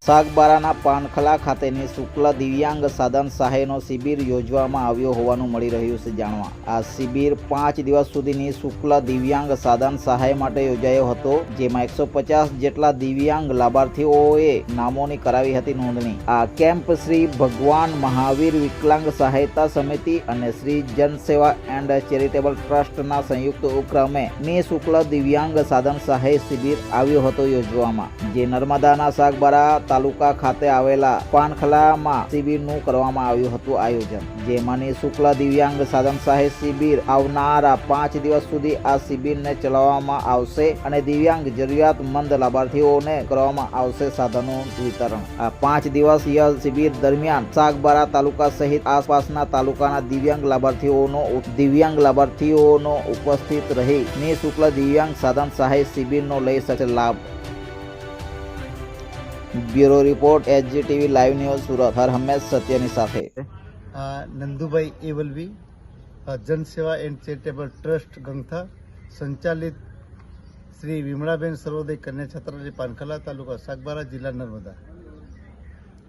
સાગબારાના પાનખલા ખાતેની શુક્લ દિવ્યાંગ સાધન સહાયનો શિબિર યોજવામાં આવ્યો હોવાનું મળી રહ્યું છે જાણવા. આ શિબિર 5 દિવસ સુધીની શુક્લ દિવ્યાંગ સાધન સહાય માટે યોજાયો હતો, જેમાં 150 જેટલા દિવ્યાંગ લાભાર્થીઓએ નામોની કરાવી હતી નોંધણી. આ કેમ્પ શ્રી ભગવાન મહાવીર વિકલાંગ સહાયતા સમિતિ અને શ્રી જનસેવા એન્ડ ચેરિટેબલ ટ્રસ્ટના સંયુક્ત ઉપક્રમે શુક્લ દિવ્યાંગ સાધન સહાય શિબિર આવ્યો હતો યોજવામાં, જે નર્મદાના સાગબારા તાલુકા ખાતે આવેલા પાનખલામાં શિબિરનું કરવામાં આવ્યું હતું આયોજન. જેમાંની શુક્લ દિવ્યાંગ સાધન સહાય શિબિર આવનારા 5 દિવસ સુધી આ શિબિરને ચલાવવામાં આવશે અને દિવ્યાંગ જરૂરિયાતમંદ લાભાર્થીઓને કરવામાં આવશે સાધનોનું વિતરણ. આ 5 દિવસીય શિબિર દરમિયાન સાગબારા તાલુકા સહિત આસપાસના તાલુકાના દિવ્યાંગ લાભાર્થીઓનો ઉપસ્થિત રહી નિઃશુલ્ક દિવ્યાંગ સાધન સહાય શિબિરનો લઈ શકે લાભ. Bureau report HGTV live news Surat. હર હંમેશ સત્યની સાથે. નંદુભાઈ એવલવી, જનસેવા એન્ડ ચેરિટેબલ ટ્રસ્ટ ગંગથા સંચાલિત શ્રી વિમળાબેન સર્વોદય કન્યા છાત્રાલય પાનખલા તાલુકા સાગબારા જિલ્લા નર્મદા.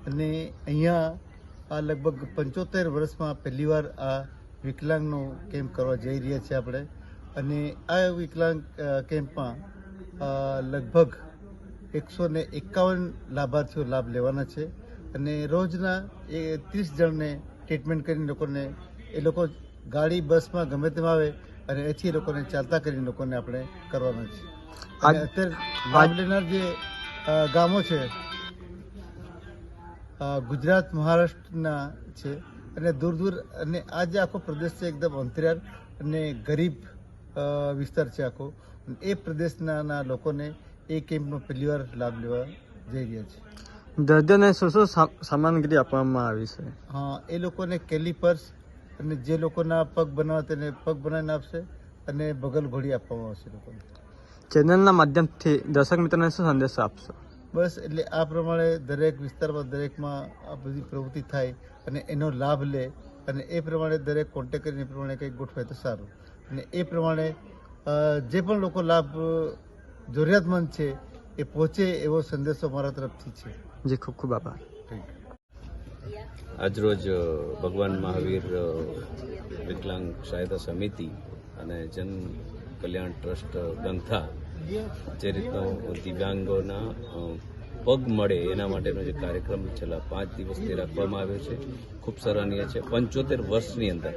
અને અહીંયા લગભગ 75 વર્ષમાં પહેલીવાર આ વિકલાંગનો કેમ્પ કરવા જઈ રહ્યા છીએ આપણે. અને આ વિકલાંગ કેમ્પમાં લગભગ 151 લાભાર્થીઓ લાભ લેવાના છે અને રોજના 30 જણને ટ્રીટમેન્ટ કરીને એ લોકો ગાડી બસમાં ગમે તેમ આવે અને એથી એ લોકોને ચાલતા કરીને લોકોને આપણે કરવાના છે. અને અત્યારે લાભ લેનાર જે ગામો છે ગુજરાત મહારાષ્ટ્રના છે અને દૂર દૂર, અને આ જે આખો પ્રદેશ છે એકદમ અંતરિયાળ અને ગરીબ વિસ્તાર છે આખો. એ પ્રદેશના લોકોને એ કેમ્પનો પહેલીવાર લાભ લેવા જઈ રહ્યા છે. દર્દીઓને શું શું સામગ્રી આપવામાં આવી છે? હા, એ લોકોને કેલિપર્સ અને જે લોકોના પગ બનાવે તેને પગ બનાવીને આપશે અને બગલ ઘોડી આપવામાં આવશે લોકોને. ચેનલના માધ્યમથી દર્શક મિત્રોને શું સંદેશો આપશો? બસ એટલે આ પ્રમાણે દરેક વિસ્તારમાં દરેકમાં આ બધી પ્રવૃત્તિ થાય અને એનો લાભ લે અને એ પ્રમાણે દરેક કોન્ટેક્ટ કરીને એ પ્રમાણે કંઈક ગોઠવાય તો સારું. અને એ પ્રમાણે જે પણ લોકો લાભ જરૂરિયાતમંદ છે એ પહોંચે એવો સંદેશો મારા તરફથી છે. જી, ખૂબ ખૂબ આભાર. આજરોજ ભગવાન મહાવીર વિકલાંગ સહાયતા સમિતિ અને જન કલ્યાણ ટ્રસ્ટ ગંગથા જે રીતનો દિવ્યાંગોના પગ મળે એના માટેનો જે કાર્યક્રમ છેલ્લા 5 દિવસથી રાખવામાં આવ્યો છે, ખૂબ સરાહનીય છે. 75 વર્ષની અંદર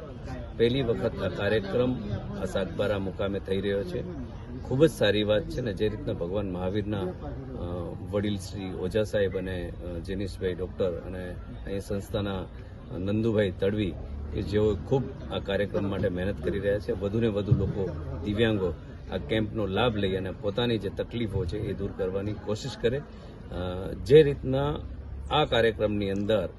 પહેલી વખત આ કાર્યક્રમ આ સાગબારા મુકામે થઈ રહ્યો છે. ખૂબ જ સારી વાત છે ને જે રીતના ભગવાન મહાવીરના વડીલ શ્રી ઓઝા સાહેબ અને જેનિશભાઈ ડૉક્ટર અને અહીં સંસ્થાના નંદુભાઈ તડવી કે જેઓ ખૂબ આ કાર્યક્રમ માટે મહેનત કરી રહ્યા છે. વધુને વધુ લોકો દિવ્યાંગો આ કેમ્પનો લાભ લઈ અને પોતાની જે તકલીફો છે એ દૂર કરવાની કોશિશ કરે. જે રીતના આ કાર્યક્રમની અંદર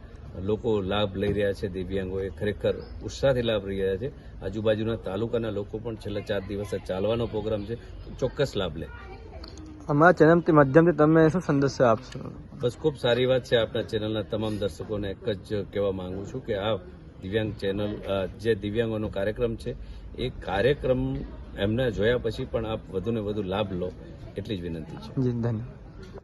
લોકો લાભ લઈ રહ્યા છે, દિવ્યાંગોએ ખરેખર ઉત્સાહથી લાભ લઈ રહ્યા છે. આજુબાજુના તાલુકાના લોકો પણ છેલ્લા 4 દિવસ ચાલવાનો પ્રોગ્રામ છે, ચોક્કસ લાભ લે. અમારા ચેનલથી માધ્યમથી તમે શું સંદેશો આપશો? બસ ખૂબ સારી વાત છે. આપણા ચેનલના તમામ દર્શકોને એક જ કહેવા માંગુ છું કે આ દિવ્યાંગ ચેનલ જે દિવ્યાંગોનો કાર્યક્રમ છે એ કાર્યક્રમ એમને જોયા પછી પણ આપ વધુને વધુ લાભ લો એટલી જ વિનંતી છે. જી, ધન્યવાદ.